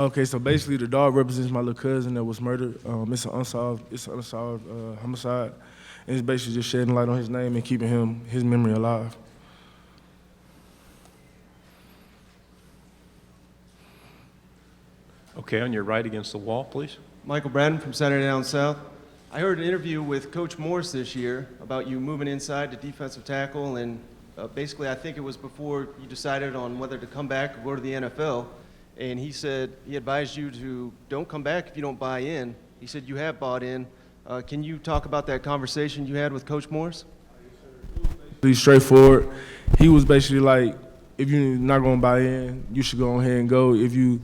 Okay, so basically the dog represents my little cousin that was murdered. It's an unsolved homicide, and it's basically just shedding light on his name and keeping his memory alive. Okay, on your right against the wall, please. Michael Bratton from Saturday Down South. I heard an interview with Coach Morris this year about you moving inside to defensive tackle, and basically I think it was before you decided on whether to come back or go to the NFL, and he said he advised you to don't come back if you don't buy in. He said you have bought in. Can you talk about that conversation you had with Coach Morris? Pretty straightforward. He was basically like, if you're not gonna buy in, you should go ahead and go. If you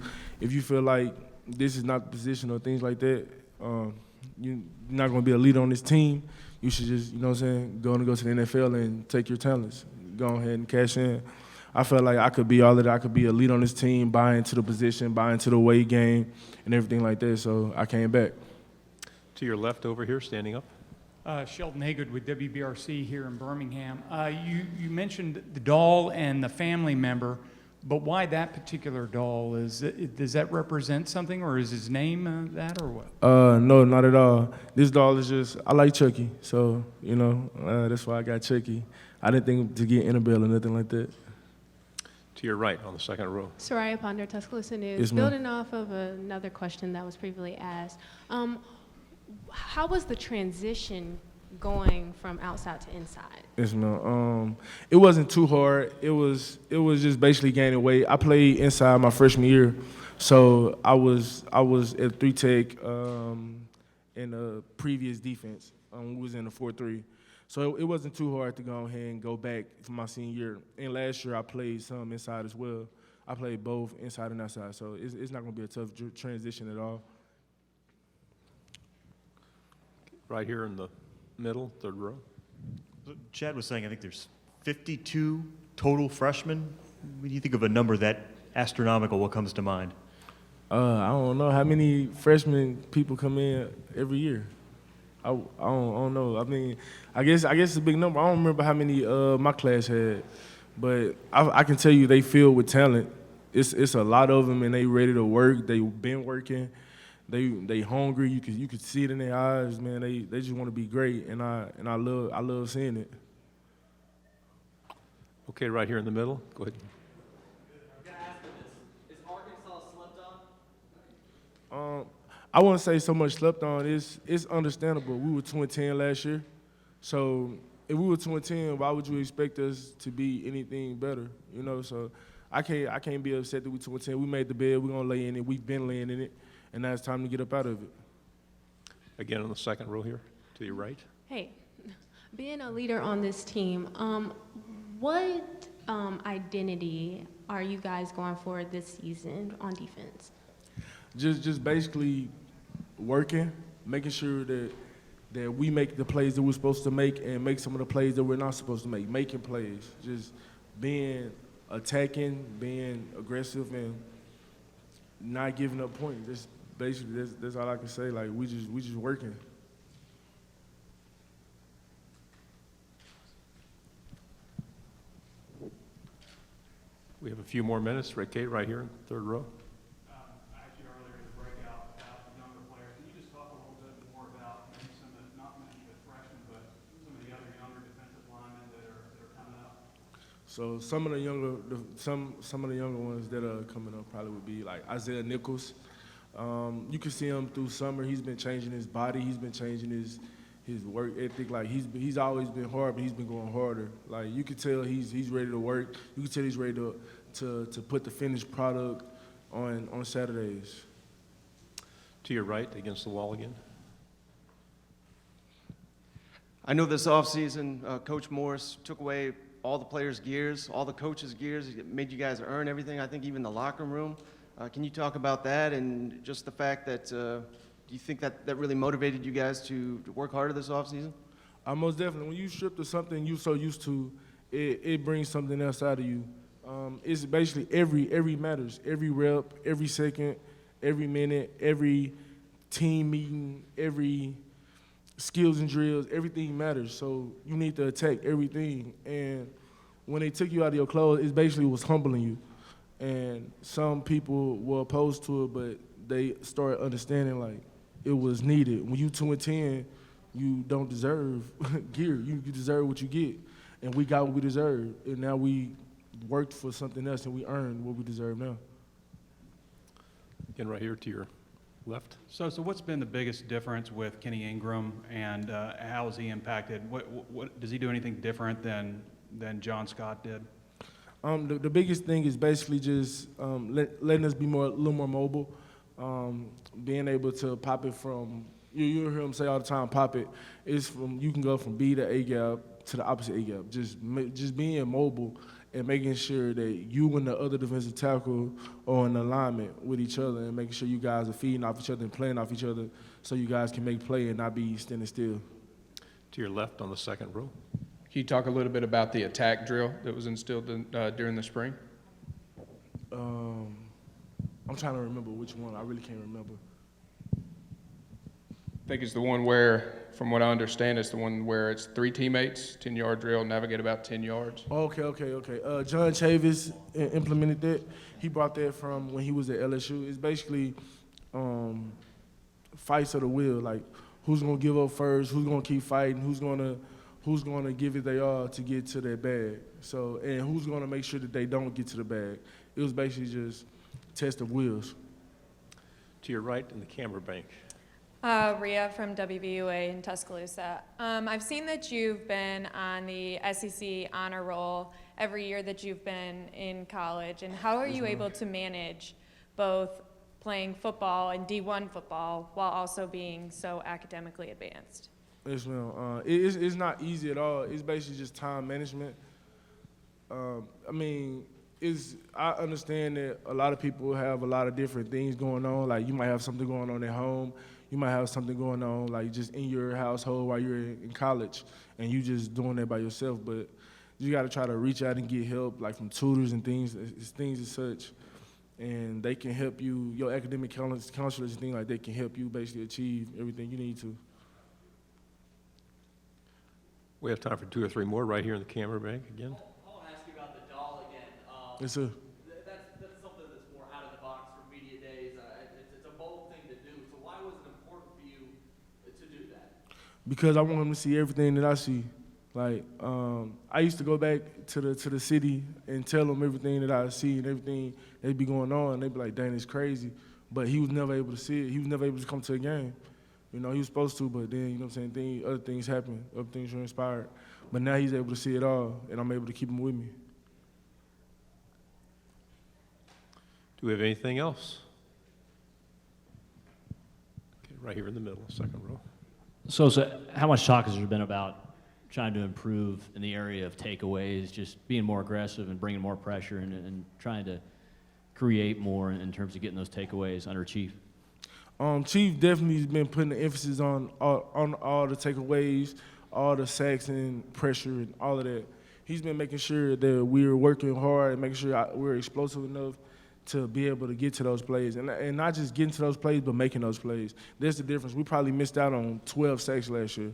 feel like this is not the position or things like that, you're not gonna be a leader on this team, you should just, you know what I'm saying, go to the NFL and take your talents. Go ahead and cash in. I felt like I could be all of that. I could be a leader on this team, buy into the position, buy into the weight game, and everything like that. So I came back. To your left over here, standing up. Sheldon Haygood with WBRC here in Birmingham. You mentioned the doll and the family member, but why that particular doll? Does that represent something, or is his name that, or what? No, not at all. This doll is just, I like Chucky, so, you know, that's why I got Chucky. I didn't think to get Annabelle or nothing like that. To your right on the second row. Soraya Ponder, Tuscaloosa News. Yes, ma'am. Building off of another question that was previously asked, how was the transition going from outside to inside? Yes, ma'am. It wasn't too hard. It was just basically gaining weight. I played inside my freshman year, so I was at 3-tech in the previous defense. We was in the 4-3. So it wasn't too hard to go ahead and go back for my senior year. And last year I played some inside as well. I played both inside and outside, so it's not going to be a tough transition at all. Right here in the middle, third row. Chad was saying, I think there's 52 total freshmen. When you think of a number that astronomical, what comes to mind? I don't know how many freshman people come in every year. I don't know. I mean, I guess it's a big number. I don't remember how many my class had, but I can tell you they filled with talent. It's a lot of them, and they ready to work. They've been working. They hungry. You could see it in their eyes, man. They just want to be great, and I love seeing it. Okay, right here in the middle. Go ahead. I'm gonna ask you this: is Arkansas slept on? I wouldn't say so much slept on. It's understandable. We were 2-10 last year, so if we were 2-10, why would you expect us to be anything better? You know, so I can't be upset that we 2-10. We made the bed. We're gonna lay in it. We've been laying in it, and now it's time to get up out of it. Again on the second row here, to your right. Hey, being a leader on this team, what identity are you guys going for this season on defense? Just basically working, making sure that we make the plays that we're supposed to make and make some of the plays that we're not supposed to make, making plays, just being attacking, being aggressive, and not giving up points. That's basically that's all I can say. Like we just working. We have a few more minutes. Right, Kate, right here in the third row. I asked you earlier in the breakout about younger players. Can you just talk a little bit more about maybe some of the, not many of the freshmen, but some of the other younger defensive linemen that are coming up? So some of the younger ones that are coming up probably would be like Isaiah Nichols. You can see him through summer. He's been changing his body. He's been changing his work ethic. Like he's always been hard, but he's been going harder. Like you can tell he's ready to work. You can tell he's ready to put the finished product on Saturdays. To your right, against the wall again. I know this offseason, Coach Morris took away all the players' gears, all the coaches' gears. It made you guys earn everything, I think even the locker room. Can you talk about that and just the fact that, do you think that really motivated you guys to work harder this offseason? Most definitely. When you strip to something you're so used to, it brings something else out of you. It's basically every matters. Every rep, every second, every minute, every team meeting, every skills and drills, everything matters. So you need to attack everything. And when they took you out of your clothes, it basically was humbling you. And some people were opposed to it, but they started understanding like it was needed. When you 2-10, you don't deserve gear. You deserve what you get. And we got what we deserved. And now we worked for something else and we earned what we deserve now. Again, right here to your left. So what's been the biggest difference with Kenny Ingram, and how has he impacted? What does he do anything different than John Scott did? The biggest thing is basically just letting us be a little more mobile, being able to pop it from, you'll hear him say all the time, pop it. It's from, you can go from B to A gap to the opposite A gap. Just being mobile and making sure that you and the other defensive tackle are in alignment with each other and making sure you guys are feeding off each other and playing off each other so you guys can make play and not be standing still. To your left on the second row. Can you talk a little bit about the attack drill that was instilled during the spring? I'm trying to remember which one. I really can't remember. I think it's the one where, from what I understand, it's the one where it's 3 teammates, 10-yard drill, navigate about 10 yards. Okay. John Chavis implemented that. He brought that from when he was at LSU. It's basically fights of the will, like who's gonna give up first, who's gonna keep fighting, who's gonna give it they all to get to their bag. So, and who's gonna make sure that they don't get to the bag. It was basically just test of wills. To your right in the camera bank. Rhea from WVUA in Tuscaloosa. I've seen that you've been on the SEC honor roll every year that you've been in college, and how are you able to manage both playing football and D1 football while also being so academically advanced? Yes, ma'am. It's not easy at all. It's basically just time management. I understand that a lot of people have a lot of different things going on. Like you might have something going on at home. You might have something going on like just in your household while you're in college and you just doing that by yourself. But you got to try to reach out and get help like from tutors and things as such. And they can help you, your academic counselors and things like that can help you basically achieve everything you need to. We have time for 2 or 3 more right here in the camera bank again. I want to ask you about the doll again. Yes, sir. That's something that's more out of the box for media days. It's a bold thing to do. So why was it important for you to do that? Because I want him to see everything that I see. Like, I used to go back to the city and tell them everything that I see and everything that be going on. And they'd be like, dang, it's crazy. But he was never able to see it. He was never able to come to a game. You know, he was supposed to, but then, you know what I'm saying, other things happened, other things were inspired. But now he's able to see it all, and I'm able to keep him with me. Do we have anything else? Okay, right here in the middle, second row. So how much talk has there been about trying to improve in the area of takeaways, just being more aggressive and bringing more pressure and trying to create more in terms of getting those takeaways under Chief? Chief definitely has been putting the emphasis on all the takeaways, all the sacks and pressure and all of that. He's been making sure that we're working hard and making sure we're explosive enough to be able to get to those plays. And not just getting to those plays, but making those plays. That's the difference. We probably missed out on 12 sacks last year,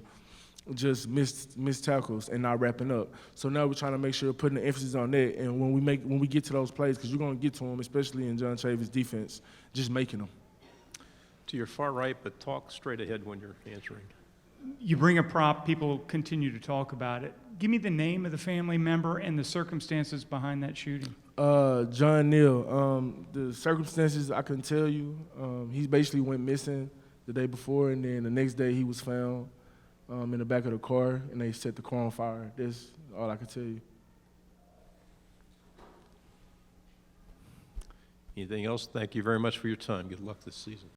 just missed tackles and not wrapping up. So now we're trying to make sure we're putting the emphasis on that. And when we get to those plays, because you're going to get to them, especially in John Chavis' defense, just making them. To your far right, but talk straight ahead when you're answering. You bring a prop, people continue to talk about it. Give me the name of the family member and the circumstances behind that shooting. John Neal. The circumstances I couldn't tell you. He basically went missing the day before, and then the next day he was found in the back of the car, and they set the car on fire. That's all I can tell you. Anything else? Thank you very much for your time. Good luck this season.